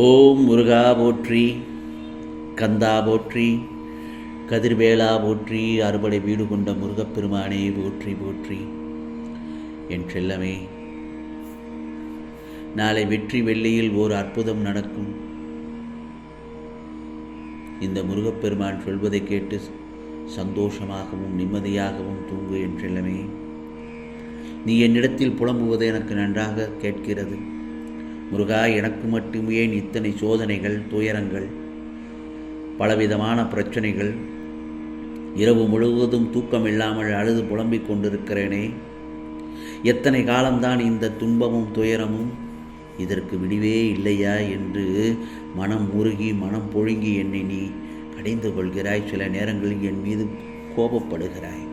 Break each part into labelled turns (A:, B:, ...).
A: ஓம் முருகா போற்றி, கந்தா போற்றி, கதிர்வேலா போற்றி, அறுபடை வீடு கொண்ட முருகப்பெருமானே போற்றி போற்றி. என் செல்லமே, நாளை வெற்றி வெள்ளியில் ஓர் அற்புதம் நடக்கும். இந்த முருகப்பெருமான் சொல்வதை கேட்டு சந்தோஷமாகவும் நிம்மதியாகவும் தூங்கு என் செல்லமே. நீ என்னிடத்தில் புலம்புவது எனக்கு நன்றாக கேட்கிறது. முருகா, எனக்கு மட்டும் ஏன் இத்தனை சோதனைகள், துயரங்கள், பலவிதமான பிரச்சனைகள்? இரவு முழுவதும் தூக்கம் இல்லாமல் அழுது புலம்பிக் கொண்டிருக்கிறேனே. எத்தனை காலம்தான் இந்த துன்பமும் துயரமும்? இதற்கு விடிவே இல்லையா என்று மனம் முருகி மனம் பொழுங்கி என்னை நீ கடிந்து கொள்கிறாய். சில நேரங்களில் என் மீது கோபப்படுகிறாய்.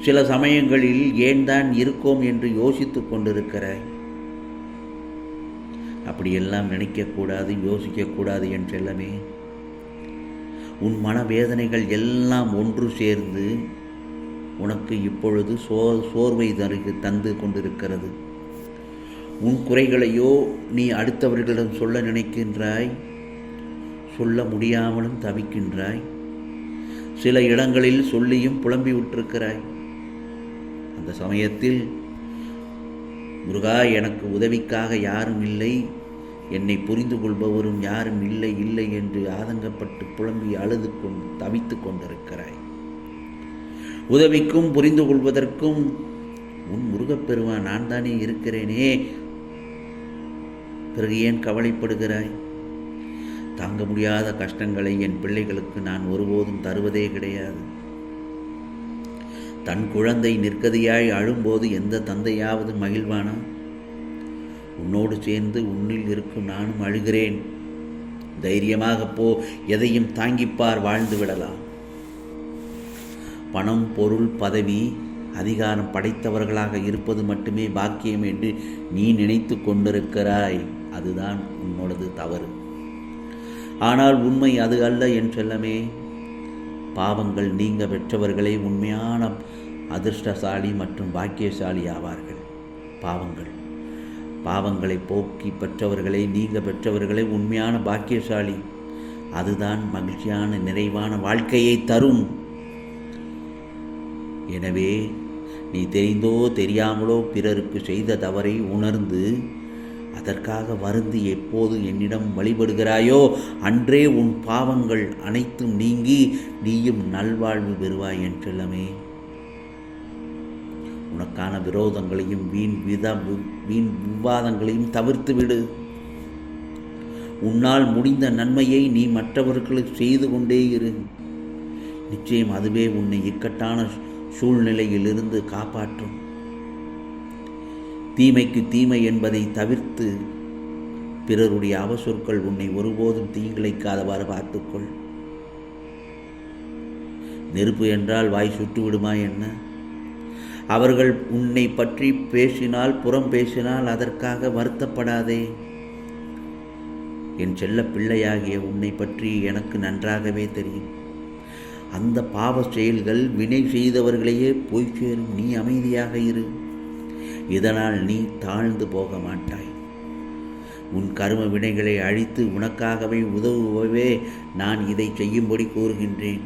A: சில சமயங்களில் ஏன் தான் இருக்கோம் என்று யோசித்து கொண்டிருக்கிறாய். அப்படியெல்லாம் நினைக்கக்கூடாது, யோசிக்கக்கூடாது என் செல்லமே. உன் மனவேதனைகள் எல்லாம் ஒன்று சேர்ந்து உனக்கு இப்பொழுது சோர்வை தந்து கொண்டிருக்கிறது. உன் குறைகளையோ நீ அடுத்தவர்களிடம் சொல்ல நினைக்கின்றாய், சொல்ல முடியாமலும் தவிக்கின்றாய். சில இடங்களில் சொல்லியும் புலம்பி விட்டிருக்கிறாய். அந்த சமயத்தில் முருகா, எனக்கு உதவிக்காக யாரும் இல்லை, என்னை புரிந்து கொள்பவரும் யாரும் இல்லை இல்லை என்று ஆதங்கப்பட்டு புலம்பி அழுது கொண்டு தவித்து கொண்டிருக்கிறாய். உதவிக்கும் புரிந்து கொள்வதற்கும் உன் முருகப்பெருமான் நான் தானே இருக்கிறேனே. பிறகு ஏன் கவலைப்படுகிறாய்? தாங்க முடியாத கஷ்டங்களை என் பிள்ளைகளுக்கு நான் ஒருபோதும் தருவதே கிடையாது. தன் குழந்தை நிற்கதியாய் அழும்போது எந்த தந்தையாவது மகிழ்வானா? உன்னோடு சேர்ந்து உன்னில் இருக்கும் நானும் அழுகிறேன். தைரியமாக போ, எதையும் தாங்கிப்பார், வாழ்ந்து விடலாம். பணம், பொருள், பதவி, அதிகாரம் படைத்தவர்களாக இருப்பது மட்டுமே பாக்கியம் என்று நீ நினைத்து கொண்டிருக்கிறாய். அதுதான் உன்னோடது தவறு. ஆனால் உண்மை அது அல்ல என் செல்லமே. பாவங்கள் நீங்க பெற்றவர்களே உண்மையான அதிர்ஷ்டசாலி மற்றும் பாக்கியசாலி ஆவார்கள். பாவங்களை போக்கி பெற்றவர்களை நீங்க பெற்றவர்களே உண்மையான பாக்கியசாலி. அதுதான் மகிழ்ச்சியான நிறைவான வாழ்க்கையை தரும். எனவே நீ தெரிந்தோ தெரியாமலோ பிறருக்கு செய்த தவறை உணர்ந்து அதற்காக வருந்தி எப்போது என்னிடம் வழிபடுகிறாயோ அன்றே உன் பாவங்கள் அனைத்தும் நீங்கி நீயும் நல்வாழ்வு பெறுவாய் என் செல்லமே. உனக்கான விரோதங்களையும் வீண் விவாதங்களையும் தவிர்த்து விடு. உன்னால் முடிந்த நன்மையை நீ மற்றவர்களுக்கு செய்து கொண்டே இரு. நிச்சயம் அதுவே உன்னை இக்கட்டான சூழ்நிலையிலிருந்து காப்பாற்றும். தீமைக்கு தீமை என்பதை தவிர்த்து பிறருடைய அவசொற்கள் உன்னை ஒருபோதும் தீங்கிழைக்காதவாறு பார்த்துக்கொள். நெருப்பு என்றால் வாய் சுட்டுவிடுமா என்ன? அவர்கள் உன்னை பற்றி பேசினால், புறம் பேசினால் அதற்காக வருத்தப்படாதே. என் செல்ல பிள்ளையாகிய உன்னை பற்றி எனக்கு நன்றாகவே தெரியும். அந்த பாவ செயல்கள் வினை செய்தவர்களையே போய் சேரும். நீ அமைதியாக இரு. இதனால் நீ தாழ்ந்து போக மாட்டாய். உன் கர்ம வினைகளை அழித்து உனக்காகவே உதவுவே நான் இதை செய்யும்படி கூறுகின்றேன்.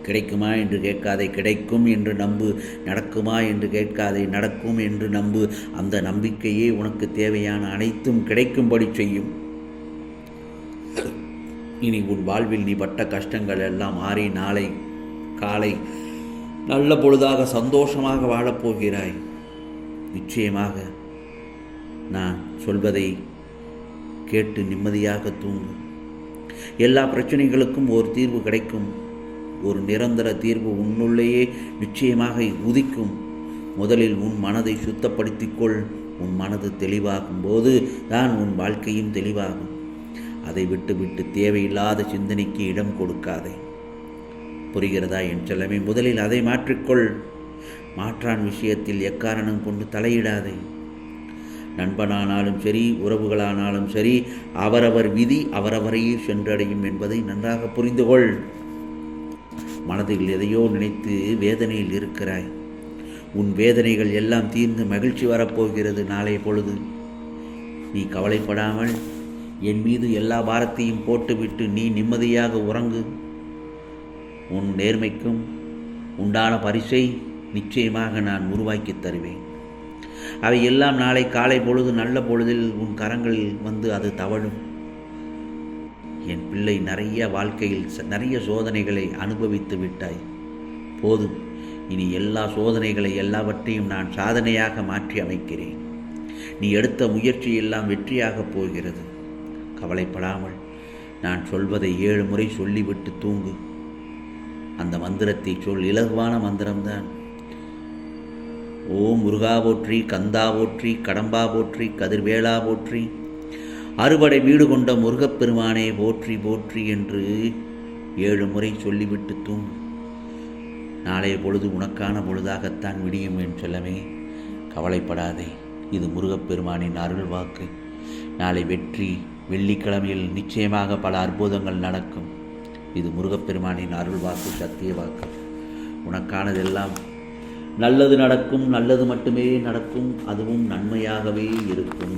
A: கிடைக்குமா என்று கேட்காதே, கிடைக்கும் என்று நம்பு. நடக்குமா என்று கேட்காதே, நடக்கும் என்று நம்பு. அந்த நம்பிக்கையே உனக்கு தேவையான அனைத்தும் கிடைக்கும்படி செய்யும். இனி உன் வாழ்வில் நீ பட்ட கஷ்டங்கள் எல்லாம் மாறி நாளை காலை நல்ல பொழுதாக சந்தோஷமாக வாழப்போகிறாய். நிச்சயமாக நான் சொல்வதை கேட்டு நிம்மதியாக தூங்கு. எல்லா பிரச்சனைகளுக்கும் ஒரு தீர்வு கிடைக்கும். ஒரு நிரந்தர தீர்வு உன்னுள்ளேயே நிச்சயமாக உதிக்கும். முதலில் உன் மனதை சுத்தப்படுத்திக்கொள். உன் மனது தெளிவாகும் போது தான் உன் வாழ்க்கையும் தெளிவாகும். அதை விட்டு தேவையில்லாத சிந்தனைக்கு இடம் கொடுக்காதே. புரிகிறதா என் செல்லமே? முதலில் அதை மாற்றிக்கொள். மாற்றான் விஷயத்தில் எக்காரணம் கொண்டு தலையிடாதே. நண்பனானாலும் சரி, உறவுகளானாலும் சரி, அவரவர் விதி அவரவரையே சென்றடையும் என்பதை நன்றாக புரிந்துகொள். மனதில் எதையோ நினைத்து வேதனையில் இருக்கிறாய். உன் வேதனைகள் எல்லாம் தீர்ந்து மகிழ்ச்சி வரப்போகிறது நாளைய பொழுது. நீ கவலைப்படாமல் என் மீது எல்லா பாரத்தையும் போட்டுவிட்டு நீ நிம்மதியாக உறங்கு. உன் நேர்மைக்கும் உண்டான பரிசை நிச்சயமாக நான் உருவாக்கித் தருவேன். அவை எல்லாம் நாளை காலை பொழுது நல்ல பொழுதில் உன் கரங்களில் வந்து அது தவழும். என் பிள்ளை வாழ்க்கையில் நிறைய சோதனைகளை அனுபவித்து விட்டாய். போதும், இனி எல்லா சோதனைகளை எல்லாவற்றையும் நான் சாதனையாக மாற்றி அமைக்கிறேன். நீ எடுத்த முயற்சி எல்லாம் வெற்றியாகப் போகிறது. கவலைப்படாமல் நான் சொல்வதை 7 முறை சொல்லிவிட்டு தூங்கு. அந்த மந்திரத்தை சொல். இலகுவான மந்திரம்தான். ஓம் முருகா போற்றி, கந்தா போற்றி, கடம்பா போற்றி, கதிர்வேளா போற்றி, அறுபடை வீடு கொண்ட முருகப்பெருமானே போற்றி போற்றி என்று 7 முறை சொல்லிவிட்டு தூங்கு. நாளைய பொழுது உனக்கான பொழுதாகத்தான் விடியும் என் செல்லமே. கவலைப்படாதே. இது முருகப்பெருமானின் அருள் வாக்கு. நாளை வெள்ளிக்கிழமையில் நிச்சயமாக பல அற்புதங்கள் நடக்கும். இது முருகப்பெருமானின் அருள் வாக்கு, சத்திய வாக்கு. உனக்கானதெல்லாம் நல்லது நடக்கும். நல்லது மட்டுமே நடக்கும். அதுவும் நன்மையாகவே இருக்கும்.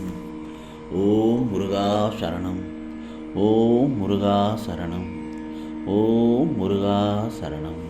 A: ஓம் முருகா சரணம். ஓம் முருகா சரணம். ஓம் முருகா சரணம்.